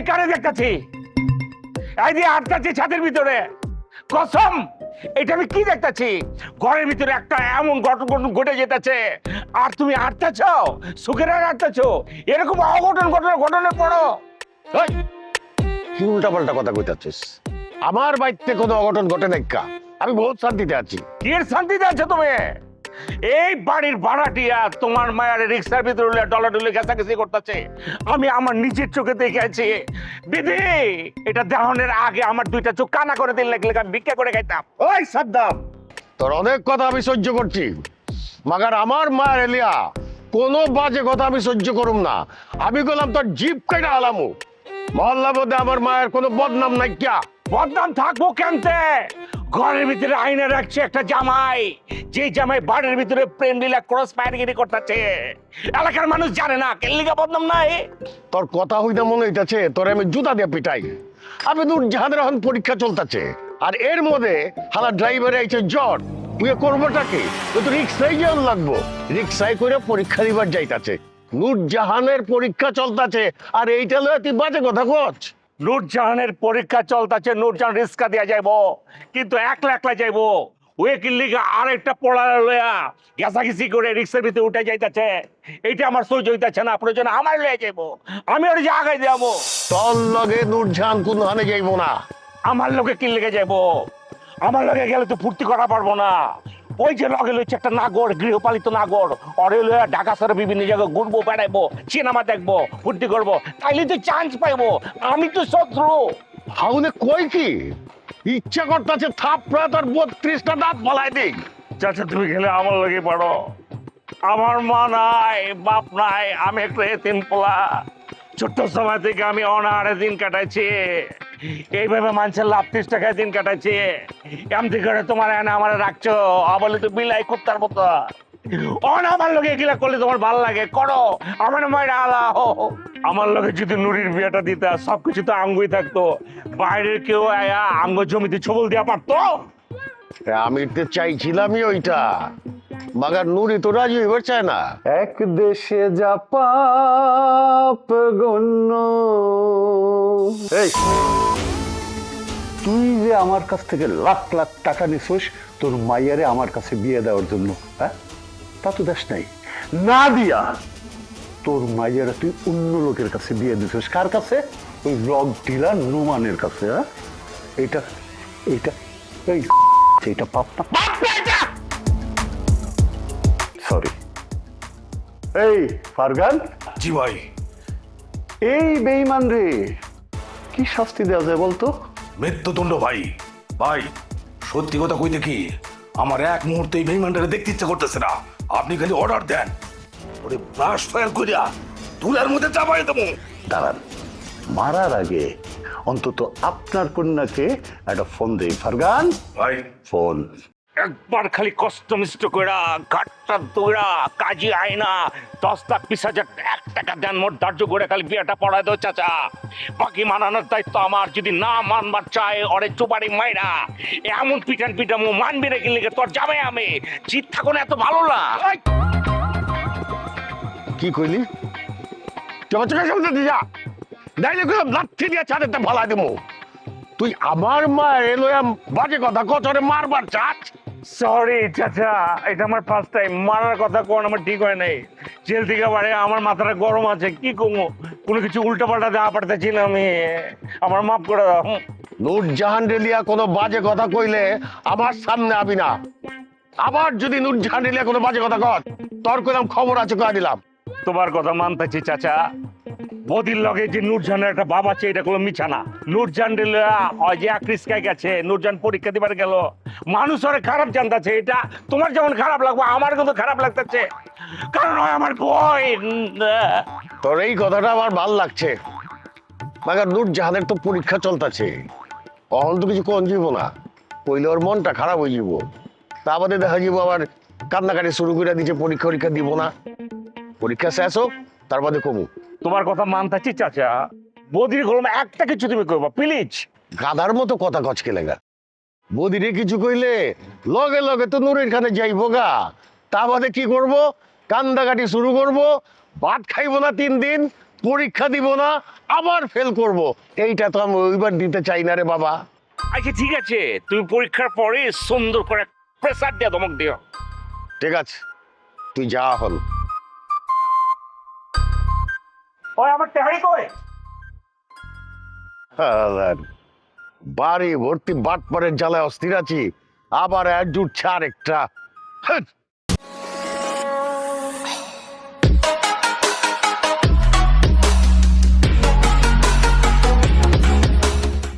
কারে দেখতেছি? এই যে আটকাচ্ছি ছাদের ভিতরে, কসম এটা আমি কি দেখতেছি? ঘরের ভিতরে একটা এমন ঘটনা ঘটে যেতেছে, আর তুমি আটকাচ্ছ, সুখের আর আটকাচ্ছ। এরকম অঘটন ঘটনা পড়ো। এই, কি উল্টাপাল্টা কথা কইতাছিস? আমার বাড়িতে কোনো অঘটন ঘটে নাই কা? আমি বহুত শান্তিতে আছি। কি এর শান্তিতে আছো তুমি? এই বাড়ির ভাড়াটিয়া তোমার মায়ের রিক্সার ভিতরে ডলাডলি ঘেঁচাঘেঁচি করতেছে, আমি আমার নিজের চোখে দেখেছি। দিদি, এটা দেহনের আগে আমার দুইটা চোখ কানা করে দিন লাগলে আমি ভিক্ষা করে খাইতাম। ওই সাদ্দাম, তোর অনেক কথা আমি সহ্য করছি, মাগার আমার মায়ের এলিয়া কোনো বাজে কথা আমি সহ্য করুম না। আমি বললাম তোর জিপ কেটে আলামু। মহল্লার মধ্যে আমার মায়ের কোনো বদনাম নাই কিয়া? বদনাম থাকবো কেমতে? ঘরের ভিতরে আইনা রাখছে একটা জামাই, যে জামাই বাড়ির ভিতরে প্রেম লীলা ক্রস ফায়ারগিরি করতেছে। এলাকার মানুষ জানে না, কেল্লিগা বদনাম নাই। তোর কথা হইতে মনে হইতাছে তোর আমি জুতা দিয়ে পিটাই। আমি নূরজাহানের এখন পরীক্ষা চলতেছে, আর এর মধ্যে হালা ড্রাইভারে আইছে জ্বর। তুই করবোটা কি? তুই তো রিক্সায় যাওয়ার লাগবো, রিক্সায় করে পরীক্ষা দিবার যাইতাছে। নূরজাহানের পরীক্ষা চলতেছে, আর এইটা লয়ে তুই বাজে কথা কচ্ছ। নূরজাহানের পরীক্ষা চলতেছে, নূরজাহান রিস্কা দিয়া যাইবো, কিন্তু একলা একলা যাইবো। ওয়েকিল লিগা আরেকটা পড়া লয়া গেছাগেছি করে রিক্সার ভিতরে উঠে যাইতাছে। এইটা আমার সহ্য হইতাছে না, প্রয়োজন আমার লয়ে যাইবো, আমি ওর যে আগাই যাবো। তোর লগে নূরজাহান কোন হানে যাইবো না। আমার লোকে কি লেগে যাইবো? আমার লগে গেলে তো ফুর্তি করা পারবো না। ওই যে লগে লইছে একটা নাগর, গৃহপালিত নাগর, অরে লইয়া ঢাকা শহরে বিভিন্ন জায়গায় ঘুরবো, বেড়াইবো, সিনেমা দেখবো, ফুর্তি করবো, তাইলে তো চান্স পাইবো। আমি তো শত্রু। হাউনে কই কি ইচ্ছা করতেছে থাপড়া তোর 32টা দাঁত ফলাই দিই। চাচা, তুমি গেলে আমার লগে পড়ো। আমার মা নাই, বাপ নাই, আমি একটা এতিম পোলা। ছোট্ট সময় থেকে আমি অনাহারে দিন কাটাইছি, এইভাবে মানুষের লাভ 30 টাকায় দিন কাটাইছি। এমনি করে তোমার এনে আমার রাখছো, বলে তো বিলাই কুত্তার মতো। অন আমার লগে এগুলা করলে তোমার ভালো লাগে, করো, আমার মায়ের আলা। আমার লগে যদি নুরির বিয়েটা দিতা, সবকিছু তো আঙ্গুই থাকতো, বাইরের কেউ আয়া আঙ্গ জমিতে ছবল দেওয়া পারতো। আমি তো চাইছিলামই ওইটা, মাগার নুরি তো রাজি হইবার চায় না। এক দেশে যা পাপ গণ্য। এই, তুই যে আমার কাছ থেকে লাখ লাখ টাকা নিছিস তোর মাইয়ারে আমার কাছে বিয়ে দেওয়ার জন্য, হ্যাঁ? তা তো দেশ নাই, না দিয়া তোর মাইয়ারে তুই অন্য লোকের কাছে বিয়ে দিছিস। কার কাছে? ওই রক ডিলার নোমানের কাছে। হ্যাঁ, এটা এটা এই এটা পাপ না? সরি। এই ফারগান। জি ভাই। এই বেঈমান রে কি শাস্তি দেওয়া যায় বলতো? মৃত্যুদণ্ড ভাই। ভাই, সত্যি কথা কইতে কি, আমার এক মুহূর্তে এই বেইমানটারে দেখতে ইচ্ছা করতেছে না। আপনি খালি অর্ডার দেন, ওরে ব্রাশ ফায়ার করিয়া তুলার মধ্যে চাপাই দেবো। দাঁড়ান, মারার আগে অন্তত আপনার কন্যাকে একটা ফোন দেই। ফারগান, ভাই ফোন। একবার খালি কষ্ট মিষ্ট কইরা ঘাটটা দৌড়া কাজী আয়না 10 লাখ 20,000 টাকা দেন মোট ধার্য করে খালি বিয়েটা পড়ায় দাও চাচা। বাকি মানানোর দায়িত্ব আমার। যদি না মানবার চায় ওরে চুপারি মাইরা এমন পিটান পিটামো, মানবি না কিনলে তোর যাবে। আমি জিত থাকো না, এত ভালো না। কি কইলি? চোখে সামনে দিয়ে যা, নাইলে কইলাম লাঠি দিয়ে ছাদেতে ভালা দেবো। তুই আমার মায়ের লইয়া বাজে কথা কতরে মারবার চাচ? সরি চাচা, এটা আমার ফার্স্ট টাইম। মারার কথা কোন আমার ঠিক হয় নাই। জেল থেকে বাড়ে আমার মাথাটা গরম আছে, কি কমো, কোনো কিছু উল্টা পাল্টা দেওয়া পারতেছি না আমি। আমার মাফ করে দাও। নূরজাহান রেলিয়া কোনো বাজে কথা কইলে আমার সামনে আবি না। আবার যদি নূরজাহান রেলিয়া কোনো বাজে কথা কর, তোর কইলাম খবর আছে কয়ে দিলাম। তোমার কথা মানতেছি চাচা। বদির লগে যে নূরজাহানের একটা বাবা আছে, এটা কোনো মিছা না। নূরজাহান ওই যে আক্রিসকায় গেছে, নূরজাহান পরীক্ষা দিবার গেল, মানুষ ওরে খারাপ জানতেছে। এটা তোমার যেমন খারাপ লাগবে, আমার কিন্তু খারাপ লাগতেছে, কারণ হয় আমার ভয়। তোর এই কথাটা আমার ভাল লাগছে, মাগার নূরজাহানের তো পরীক্ষা চলতেছে, অহন তো কিছু কোন যাব না, কইলে ওর মনটা খারাপ হয়ে যাব। তা আমাদের দেখা যাব আবার কান্নাকাটি শুরু করে দিচ্ছে, পরীক্ষা পরীক্ষা দিব না। পরীক্ষা শেষ হোক, তার বাদে কমু। তোমার কথা মানতেছি চাচা, বদির গরম একটা কিছু তুমি করবা প্লিজ। গাধার মতো কথা কচকে লেগা, বদিরে কিছু কইলে লগে লগে তো নুরের খানে যাইবো গা। তা বাদে কি করব? কান্দাকাটি শুরু করব, ভাত খাইবো না 3 দিন, পরীক্ষা দিব না, আবার ফেল করব, এইটা তো আমি ওইবার দিতে চাই না রে বাবা। আচ্ছা ঠিক আছে, তুমি পরীক্ষার পরে সুন্দর করে প্রেসার দিয়ে ধমক দিও। ঠিক আছে, তুই যা হল। ওই আমার তেহারি কই? বাড়ি ভর্তি বাটপারের জ্বালায় অস্থির আছি, আবার এক জুটছে আরেকটা। হ্যাঁ।